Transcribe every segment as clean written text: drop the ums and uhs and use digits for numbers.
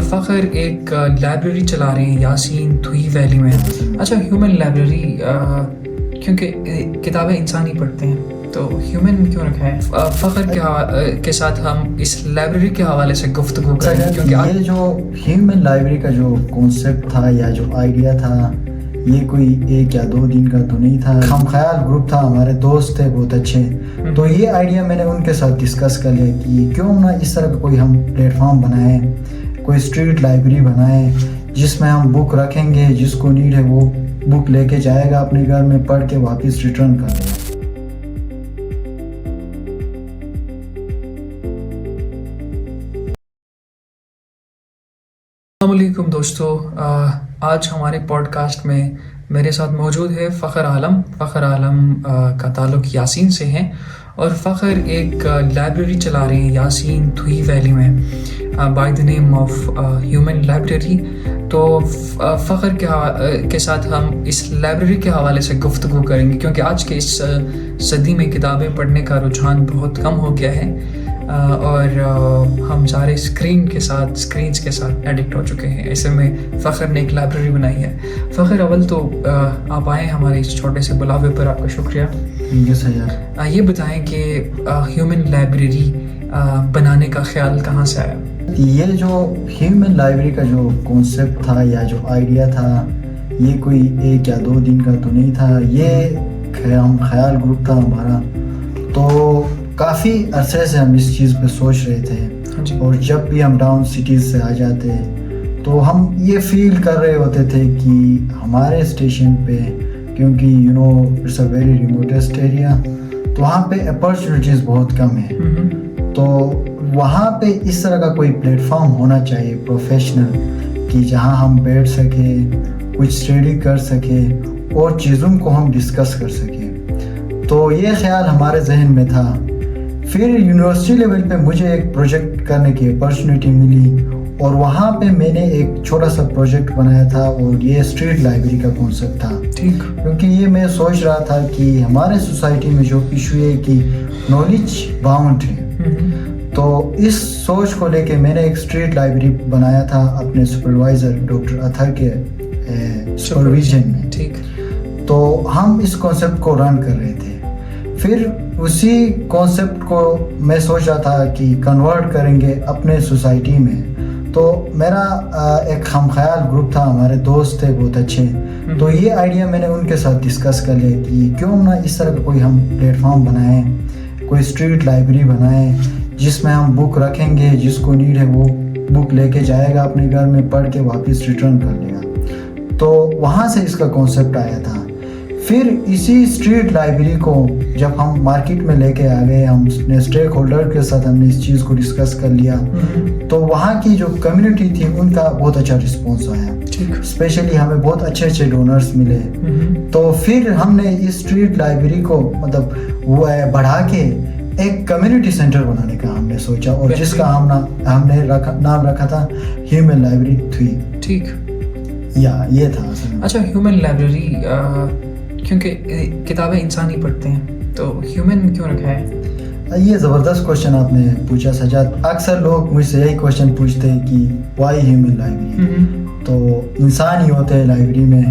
فخر ایک لائبریری چلا رہے ہیں یاسین تھوئی ویلی میں. اچھا, ہیومن لائبریری کیونکہ کتابیں انسان ہی پڑھتے ہیں تو ہیومن کیوں رکھا ہے؟ فخر کے ساتھ ہم اس لائبریری کے حوالے سے گفتگو کریں گے کیونکہ یہ جو ہیومن لائبریری کا جو کانسیپٹ تھا یا جو آئیڈیا تھا یہ کوئی 1 یا 2 دن کا تو نہیں تھا. ہم خیال گروپ تھا, ہمارے دوست تھے بہت اچھے, تو یہ آئیڈیا میں نے ان کے ساتھ ڈسکس کر لیا کہ کیوں نہ اس طرح کا کوئی ہم پلیٹ فارم بنائیں, کوئی اسٹریٹ لائبریری بنائیں جس میں ہم بک رکھیں گے, جس کو نیڈ ہے وہ بک لے کے جائے گا اپنے گھر میں, پڑھ کے واپس ریٹرن کر دے گا. السلام علیکم دوستو, آج ہمارے پوڈ کاسٹ میں میرے ساتھ موجود ہے فخر عالم. فخر عالم کا تعلق یاسین سے ہے اور فخر ایک لائبریری چلا رہے ہیں یاسین تھوئی ویلی میں by the name of human library. تو فخر کے ساتھ ہم اس لائبریری کے حوالے سے گفتگو کریں گے کیونکہ آج کے اس صدی میں کتابیں پڑھنے کا رجحان بہت کم ہو گیا ہے اور ہم سارے اسکرینس کے ساتھ ایڈکٹ ہو چکے ہیں. ایسے میں فخر نے ایک لائبریری بنائی ہے. فخر, اول تو آپ آئے ہمارے اس چھوٹے سے بلاوے پر, آپ کا شکریہ. یہ بتائیں کہ ہیومن لائبریری بنانے کا خیال کہاں سے آیا؟ یہ جو ہیومن لائبریری کا جو کانسیپٹ تھا یا جو آئیڈیا تھا یہ کوئی 1 یا 2 دن کا تو نہیں تھا. یہ ہم خیال گروپ تھا ہمارا, تو کافی عرصے سے ہم اس چیز پہ سوچ رہے تھے اور جب بھی ہم ڈاؤن سٹیز سے آ جاتے تو ہم یہ فیل کر رہے ہوتے تھے کہ ہمارے اسٹیشن پہ, کیونکہ اٹس اے ویری ریموٹسٹ ایریا, تو وہاں پہ اپرچونیٹیز بہت کم ہیں. تو وہاں پہ اس طرح کا کوئی پلیٹ فارم ہونا چاہیے پروفیشنل کہ جہاں ہم بیٹھ سکیں, کچھ اسٹڈی کر سکیں اور چیزوں کو ہم ڈسکس کر سکیں. تو یہ خیال ہمارے ذہن میں تھا. پھر یونیورسٹی لیول پہ مجھے ایک پروجیکٹ کرنے کی اپرچونیٹی ملی اور وہاں پہ میں نے ایک چھوٹا سا پروجیکٹ بنایا تھا اور یہ اسٹریٹ لائبریری کا کانسیپٹ تھا. کیونکہ یہ میں سوچ رہا تھا کہ ہمارے سوسائٹی میں جو ایشو ہے کہ نالج باؤنڈ ہے, تو اس سوچ کو لے کے میں نے ایک اسٹریٹ لائبریری بنایا تھا اپنے سپروائزر ڈاکٹر اطہر کے سپرویژن میں. تو ہم اس کانسیپٹ کو رن کر رہے تھے. پھر اسی کانسیپٹ کو میں سوچ رہا تھا کہ کنورٹ کریں گے اپنے سوسائٹی میں. تو میرا ایک ہم خیال گروپ تھا, ہمارے دوست تھے بہت اچھے, تو یہ آئیڈیا میں نے ان کے ساتھ ڈسکس کر لیا کہ کیوں نہ اس طرح کا کوئی ہم پلیٹ فارم بنائیں, کوئی اسٹریٹ لائبریری بنائیں جس میں ہم بک رکھیں گے, جس کو نیڈ ہے وہ بک لے کے جائے گا اپنے گھر میں, پڑھ کے واپس ریٹرن کر لے گا. تو وہاں سے اس کا کانسیپٹ آیا تھا. پھر اسی اسٹریٹ لائبریری کو جب ہم مارکیٹ میں لے کے آ گئے, ہم نے اسٹیک ہولڈر کے ساتھ ہم نے اس چیز کو ڈسکس کر لیا, تو وہاں کی جو کمیونٹی تھی ان کا بہت اچھا رسپانس آیا. اسپیشلی ہمیں بہت اچھے ڈونرز ملے. تو پھر ہم نے اس اسٹریٹ لائبریری کو وہ بڑھا کے ایک کمیونٹی سینٹر بنانے کا ہم نے سوچا, اور جس کا ہم نے نام رکھا تھا ہیومن لائبریری تھوئی. یہ تھا. اچھا, ہیومن لائبریری کیونکہ کتابیں انسان ہی پڑھتے ہیں تو ہیومن کیوں رکھا ہے؟ یہ زبردست کوشچن آپ نے پوچھا سجاد. اکثر لوگ مجھ سے یہی کوشچن پوچھتے ہیں کہ وائی ہیومن لائبریری. تو انسان ہی ہوتے ہیں لائبریری میں,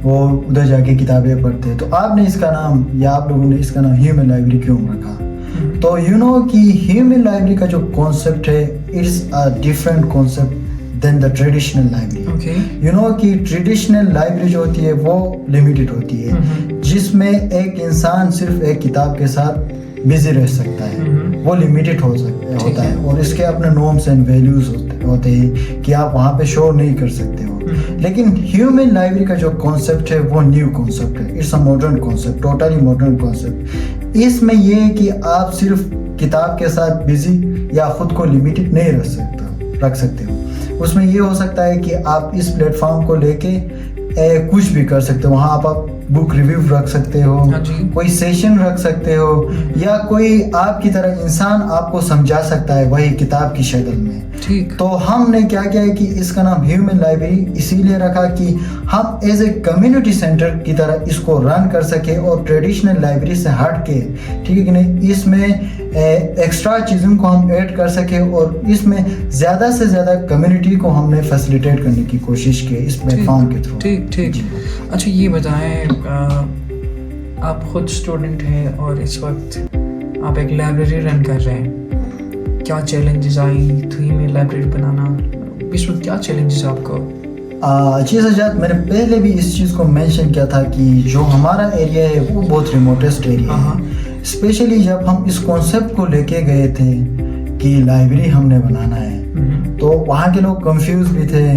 وہ ادھر جا کے کتابیں پڑھتے ہیں. تو آپ نے اس کا نام یا آپ لوگوں نے اس کا نام ہیومن لائبریری کیوں رکھا؟ تو کہ ہیومن لائبریری کا جو کانسیپٹ ہے it's a different concept than the traditional library. کہ ٹریڈیشنل لائبریری جو ہوتی ہے وہ لمیٹڈ ہوتی ہے, جس میں ایک انسان صرف ایک کتاب کے ساتھ بزی رہ سکتا ہے, وہ لمیٹڈ ہوتا ہے, اور اس کے اپنے نارمس اینڈ ویلیوز ہوتے ہیں کہ آپ وہاں پہ شو نہیں کر سکتے ہو. لیکن ہیومن لائبریری کا جو کانسیپٹ ہے وہ نیو کانسیپٹ ہے. It's a modern concept, totally modern concept. اس میں یہ ہے کہ آپ صرف کتاب کے ساتھ بزی یا خود کو لمیٹڈ نہیں رکھ سکتے ہو. اس میں یہ ہو سکتا ہے کہ آپ اس پلیٹ فارم کو لے کے کچھ بھی کر سکتے ہو. وہاں آپ بک ریویو رکھ سکتے ہو, کوئی سیشن رکھ سکتے ہو, یا کوئی آپ کی طرح انسان آپ کو سمجھا سکتا ہے وہی کتاب کی شکل میں. تو ہم نے کیا کیا ہے کہ اس کا نام ہیومن لائبریری اسی لیے رکھا کہ ہم ایز اے کمیونٹی سینٹر کی طرح اس کو رن کر سکے اور ٹریڈیشنل لائبریری سے ہٹ کے, ٹھیک ہے کہ نہیں, اس میں ایکسٹرا چیزوں کو ہم ایڈ کر سکیں اور اس میں زیادہ سے زیادہ کمیونٹی کو ہم نے فیسیلیٹیٹ کرنے کی کوشش کی اس پلیٹ فارم کے تھرو. ٹھیک. اچھا یہ بتائیں, آپ خود اسٹوڈنٹ ہیں اور اس وقت آپ ایک لائبریری رن کر رہے ہیں, کیا چیلنجز آئی تھیں میں لائبریری بنانا, اس وقت کیا چیلنجز آپ کو؟ جی سجاد, میں نے پہلے بھی اس چیز کو مینشن کیا تھا کہ جو ہمارا ایریا ہے وہ بہت ریموٹسٹ ایریا ہے. اسپیشلی جب ہم اس کانسیپٹ کو لے کے گئے تھے کہ لائبریری ہم نے بنانا ہے تو وہاں کے لوگ کنفیوز بھی تھے,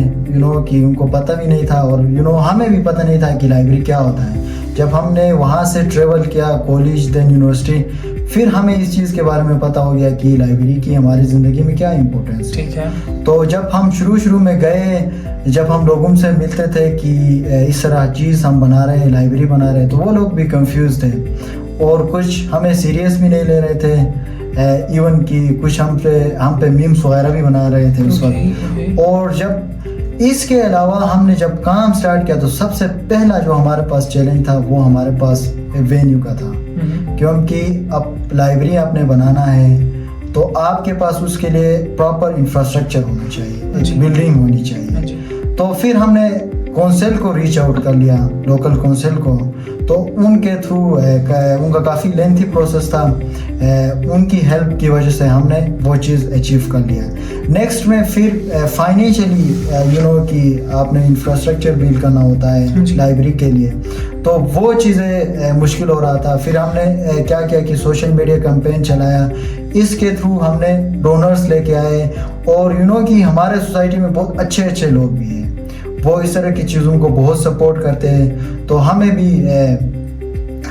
کہ ان کو پتہ بھی نہیں تھا اور ہمیں بھی پتہ نہیں تھا کہ لائبریری کیا ہوتا ہے. جب ہم نے وہاں سے ٹریول کیا کالج دین یونیورسٹی, پھر ہمیں اس چیز کے بارے میں پتہ ہو گیا کہ لائبریری کی ہماری زندگی میں کیا امپورٹینس ہے. تو جب ہم شروع میں گئے, جب ہم لوگوں سے ملتے تھے کہ اس طرح چیز ہم بنا رہے ہیں, لائبریری بنا رہے ہیں, تو وہ لوگ بھی کنفیوز تھے اور کچھ ہمیں سیریس بھی نہیں لے رہے تھے. ایون کہ کچھ ہم پہ میمس وغیرہ بھی بنا رہے تھے اس وقت. اور جب اس کے علاوہ ہم نے جب کام سٹارٹ کیا تو سب سے پہلا جو ہمارے پاس چیلنج تھا وہ ہمارے پاس وینیو کا تھا, کیونکہ اب لائبریری آپ نے بنانا ہے تو آپ کے پاس اس کے لیے پراپر انفراسٹرکچر ہونا چاہیے, بلڈنگ ہونی چاہیے. تو پھر ہم نے کونسل کو ریچ آؤٹ کر لیا, لوکل کونسل کو, تو ان کے تھرو ان کا کافی لینتھی پروسیس تھا, ان کی ہیلپ کی وجہ سے ہم نے وہ چیز اچیو کر لیا. نیکسٹ میں پھر فائنینشلی کہ آپ نے انفراسٹرکچر بلڈ کرنا ہوتا ہے لائبریری کے لیے, تو وہ چیزیں مشکل ہو رہا تھا. پھر ہم نے کیا کیا کہ سوشل میڈیا کمپین چلایا, اس کے تھرو ہم نے ڈونرز لے کے آئے, اور کہ ہمارے سوسائٹی میں بہت اچھے لوگ بھی ہیں, وہ اس طرح کی چیزوں کو بہت سپورٹ کرتے ہیں. تو ہمیں بھی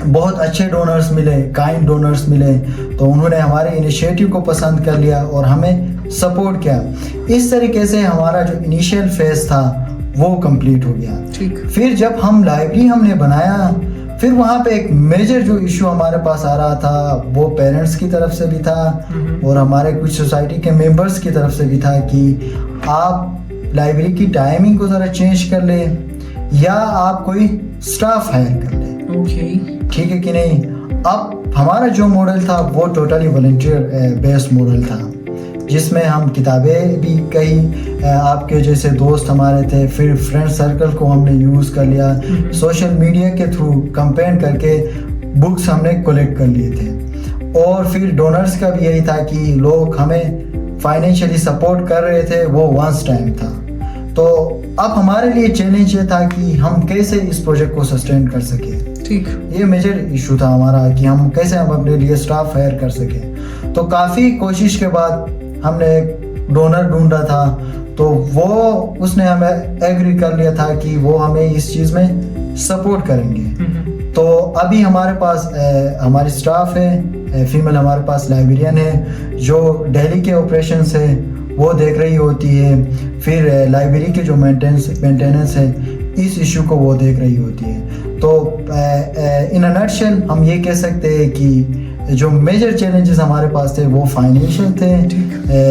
بہت اچھے ڈونرز ملے, کائنڈ ڈونرز ملے, تو انہوں نے ہمارے انیشیٹو کو پسند کر لیا اور ہمیں سپورٹ کیا. اس طریقے سے ہمارا جو انیشیل فیز تھا وہ کمپلیٹ ہو گیا. پھر جب ہم لائبریری ہم نے بنایا, پھر وہاں پہ ایک میجر جو ایشو ہمارے پاس آ رہا تھا وہ پیرنٹس کی طرف سے بھی تھا اور ہمارے کچھ سوسائٹی کے ممبرس کی طرف سے بھی تھا کہ آپ لائبریری کی ٹائمنگ کو ذرا چینج کر لیں یا آپ کوئی سٹاف ہائر کر لیں. ٹھیک ہے کہ نہیں. اب ہمارا جو ماڈل تھا وہ ٹوٹلی والنٹیئر بیسڈ ماڈل تھا, جس میں ہم کتابیں بھی کئی آپ کے جیسے دوست ہمارے تھے, پھر فرینڈ سرکل کو ہم نے یوز کر لیا, سوشل میڈیا کے تھرو کمپین کر کے بکس ہم نے کلیکٹ کر لیے تھے, اور پھر ڈونرز کا بھی یہی تھا کہ لوگ ہمیں فائنینشلی سپورٹ کر رہے تھے, وہ ونس ٹائم تھا. تو اب ہمارے لیے چیلنج یہ تھا کہ ہم کیسے اس پروجیکٹ کو سسٹین کر سکیں. یہ میجر ایشو تھا ہمارا کہ ہم کیسے اپنے لیے سٹاف ہائر کر سکیں. تو کافی کوشش کے بعد ہم نے ایک ڈونر ڈھونڈا تھا, تو اس نے ہمیں ایگری کر لیا تھا کہ وہ ہمیں اس چیز میں سپورٹ کریں گے. تو ابھی ہمارے پاس ہماری سٹاف ہے, فیمیل ہمارے پاس لائبریرین ہے جو دہلی کے آپریشنس ہے وہ دیکھ رہی ہوتی ہے, پھر لائبریری کے جو مینٹیننس ہے اس ایشو کو وہ دیکھ رہی ہوتی ہے. تو ان اے نٹشل ہم یہ کہہ سکتے ہیں کہ جو میجر چیلنجز ہمارے پاس تھے وہ فائنینشیل تھے,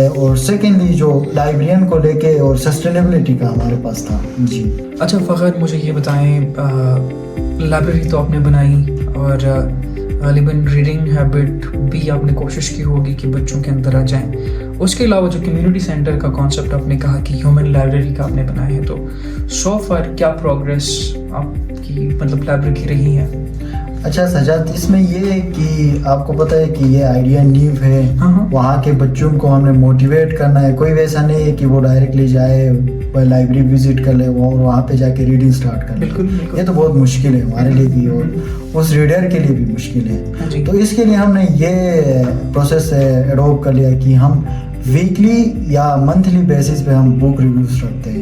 اور سیکنڈلی جو لائبریرین کو لے کے اور سسٹینیبلٹی کا ہمارے پاس تھا. جی اچھا فخر, مجھے یہ بتائیں, لائبریری تو آپ نے بنائی اور غالباً ریڈنگ ہیبٹ بھی آپ نے کوشش کی ہوگی کہ بچوں کے اندر آ جائیں. اس کے علاوہ جو کمیونٹی سینٹر کا کانسیپٹ آپ نے کہا کہ ہیومن لائبریری کا آپ نے بنایا ہے, تو سو فار کیا پروگریس آپ کی لائبریری کی رہی ہے؟ اچھا سجاد, اس میں یہ ہے کہ آپ کو پتہ ہے کہ یہ آئیڈیا نیو ہے, وہاں کے بچوں کو ہم نے موٹیویٹ کرنا ہے. کوئی ویسا نہیں ہے کہ وہ ڈائریکٹلی جائے لائبریری وزٹ کر لے اور وہاں پہ جا کے ریڈنگ سٹارٹ کر لے. یہ تو بہت مشکل ہے ہمارے لیے بھی اور اس ریڈر کے لیے بھی مشکل ہے. تو اس کے لیے ہم نے یہ پروسیس ایڈوپٹ کر لیا کہ ہم ویکلی یا منتھلی بیسس پہ ہم بک ریویوز رکھتے ہیں.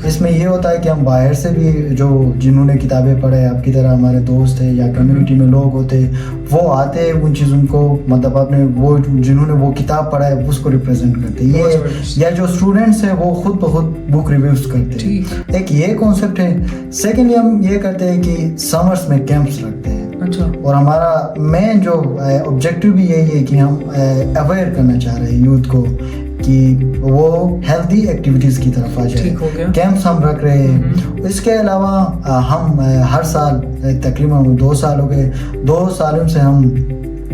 اس میں یہ ہوتا ہے کہ ہم باہر سے بھی جنہوں نے کتابیں پڑھے, آپ کی طرح ہمارے دوست ہیں یا کمیونٹی میں لوگ ہوتے, وہ آتے ہیں ان چیزوں کو, مطلب اپنے وہ جنہوں نے وہ کتاب پڑھا ہے اس کو ریپرزینٹ کرتے ہیں. یہ یا جو اسٹوڈنٹس ہیں وہ خود بخود بک ریویوز کرتے ہیں. ایک یہ کانسیپٹ ہے. سیکنڈلی ہم یہ کرتے ہیں کہ سمرس میں کیمپس رکھتے ہیں, اور ہمارا مین جو آبجیکٹیو بھی یہی ہے کہ ہم اویئر کرنا چاہ رہے ہیں یوتھ کو کہ وہ ہیلدی ایکٹیویٹیز کی طرف آ جائے. کیمپس ہم رکھ رہے ہیں. اس کے علاوہ ہم ہر سال تقریباً 2 سال ہو گئے, 2 سالوں سے ہم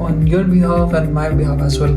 on your behalf and my behalf as well,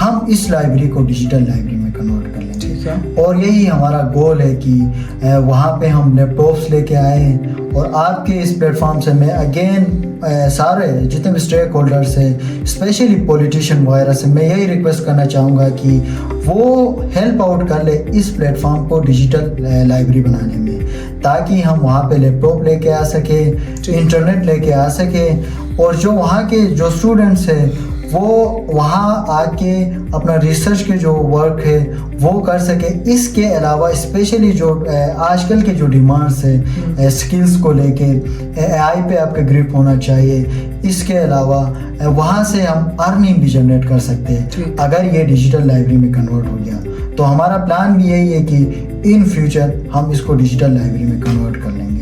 ہم اس لائبریری کو ڈیجیٹل لائبریری میں کنورٹ کر لیں گے. ٹھیک ہے. اور یہی ہمارا گول ہے کہ وہاں پہ ہم لیپ ٹاپس لے کے آئیں, اور آپ کے اس پلیٹ فارم سے میں اگین سارے جتنے بھی اسٹیک ہولڈرس ہیں, اسپیشلی پولیٹیشین وغیرہ سے میں یہی ریکویسٹ کرنا چاہوں گا کہ وہ ہیلپ آؤٹ کر لے اس پلیٹ فارم کو ڈیجیٹل لائبریری بنانے میں, تاکہ ہم وہاں پہ لیپ ٹاپ لے کے آ سکیں, انٹرنیٹ لے کے آ سکیں, اور جو وہاں کے جو اسٹوڈنٹس ہیں وہ وہاں آ کے اپنا ریسرچ کے جو ورک ہے وہ کر سکے. اس کے علاوہ اسپیشلی جو آج کل کے جو ڈیمانڈس ہیں اسکلس کو لے کے, اے آئی پہ آپ کا گرپ ہونا چاہیے. اس کے علاوہ وہاں سے ہم ارننگ بھی جنریٹ کر سکتے ہیں اگر یہ ڈیجیٹل لائبریری میں کنورٹ ہو گیا. تو ہمارا پلان بھی یہی ہے کہ ان فیوچر ہم اس کو ڈیجیٹل لائبریری میں کنورٹ کر لیں گے.